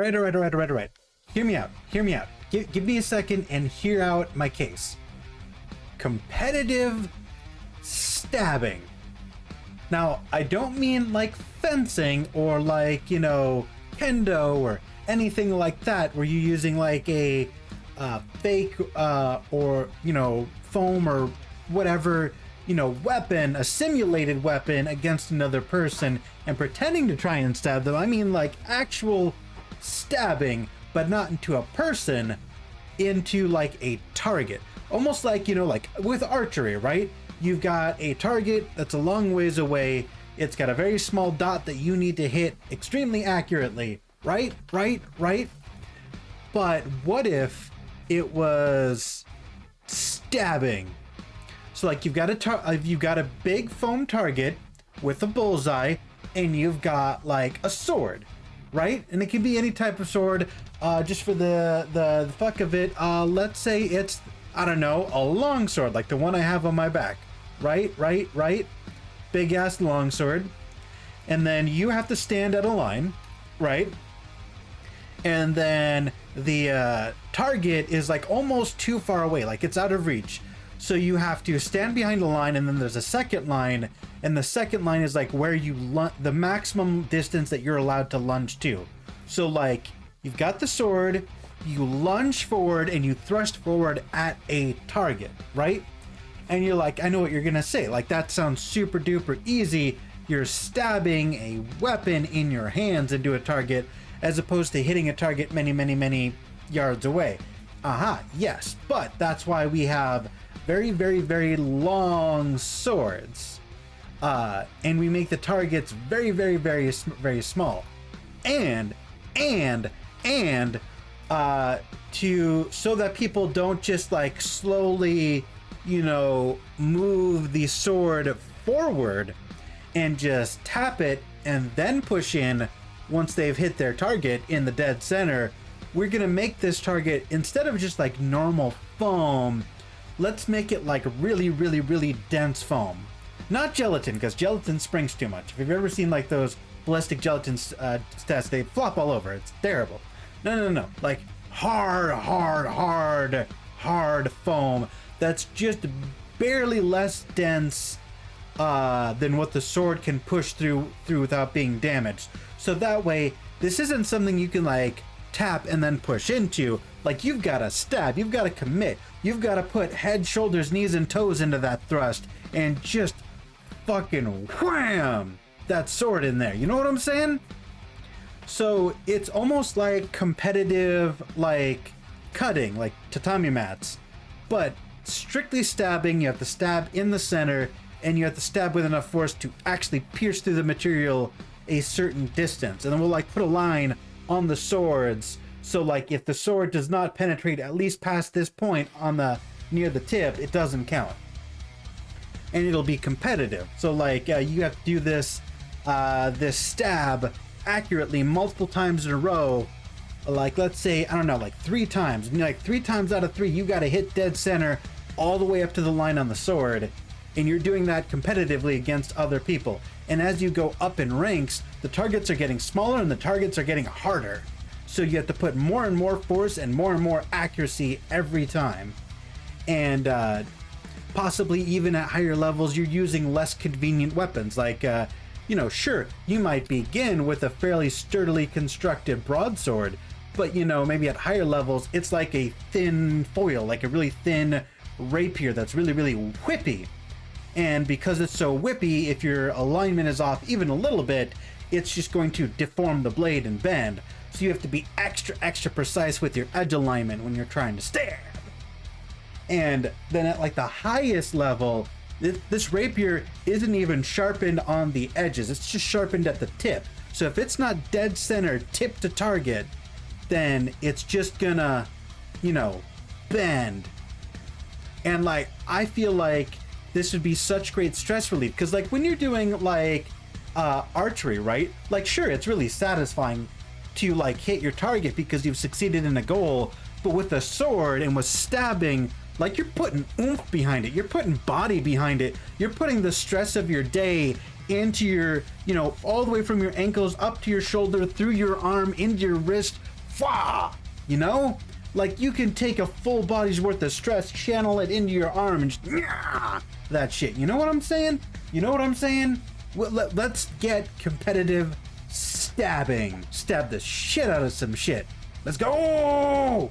All right. Hear me out. Give me a second and hear out my case. Competitive stabbing. Now, I don't mean like fencing or like, Kendo or anything like that, where you're using like a fake or, foam or whatever, weapon, a simulated weapon against another person and pretending to try and stab them. I mean like actual stabbing, but not into a person, into like a target. Almost like, like with archery, right? You've got a target that's a long ways away. It's got a very small dot that you need to hit extremely accurately, right? But what if it was stabbing? So like you've got a big foam target with a bullseye, and you've got like a sword, right? And it can be any type of sword. Just for the fuck of it, let's say it's, I don't know, a long sword like the one I have on my back. Right. Big ass long sword. And then you have to stand at a line, right? And then the target is like almost too far away, like it's out of reach. So you have to stand behind a line, and then there's a second line, and the second line is like where you the maximum distance that you're allowed to lunge to. So like you've got the sword, you lunge forward and you thrust forward at a target, right? And you're like, I know what you're gonna say. Like, that sounds super duper easy. You're stabbing a weapon in your hands into a target, as opposed to hitting a target many yards away. Yes, but that's why we have very long swords. And we make the targets very small. And so that people don't just like slowly, move the sword forward and just tap it and then push in once they've hit their target in the dead center. We're gonna make this target, instead of just like normal foam, let's make it like really dense foam. Not gelatin, because gelatin springs too much. If you've ever seen like those ballistic gelatin tests, they flop all over. It's terrible. No. Like hard foam that's just barely less dense than what the sword can push through without being damaged. So that way, this isn't something you can like tap and then push into. Like, you've got to stab, you've got to commit, you've got to put head, shoulders, knees, and toes into that thrust and just fucking wham that sword in there. You know what I'm saying? So it's almost like competitive, like cutting, like tatami mats, but strictly stabbing. You have to stab in the center, and you have to stab with enough force to actually pierce through the material a certain distance. And then we'll like put a line on the swords, so like if the sword does not penetrate at least past this point on the near the tip, it doesn't count. And it'll be competitive. So like you have to do this stab accurately multiple times in a row. Like, let's say, I don't know, like 3 times. And like 3 times out of 3, you got to hit dead center all the way up to the line on the sword. And you're doing that competitively against other people. And as you go up in ranks, the targets are getting smaller and the targets are getting harder. So you have to put more and more force and more accuracy every time. And possibly even at higher levels, you're using less convenient weapons. Like, sure, you might begin with a fairly sturdily constructed broadsword, but maybe at higher levels, it's like a thin foil, like a really thin rapier that's really whippy. And because it's so whippy, if your alignment is off even a little bit, it's just going to deform the blade and bend. So you have to be extra precise with your edge alignment when you're trying to stab. And then at like the highest level, this rapier isn't even sharpened on the edges. It's just sharpened at the tip. So if it's not dead center, tip to target, then it's just gonna, bend. And like, I feel like this would be such great stress relief, because like when you're doing like archery, right? Like, sure, it's really satisfying to like hit your target because you've succeeded in a goal, but with a sword and with stabbing, like, you're putting oomph behind it, you're putting body behind it, you're putting the stress of your day into your, all the way from your ankles up to your shoulder, through your arm, into your wrist, Fwa! You know? Like, you can take a full body's worth of stress, channel it into your arm, and just that shit. You know what I'm saying? You know what I'm saying? Let's get competitive stabbing. Stab the shit out of some shit. Let's go!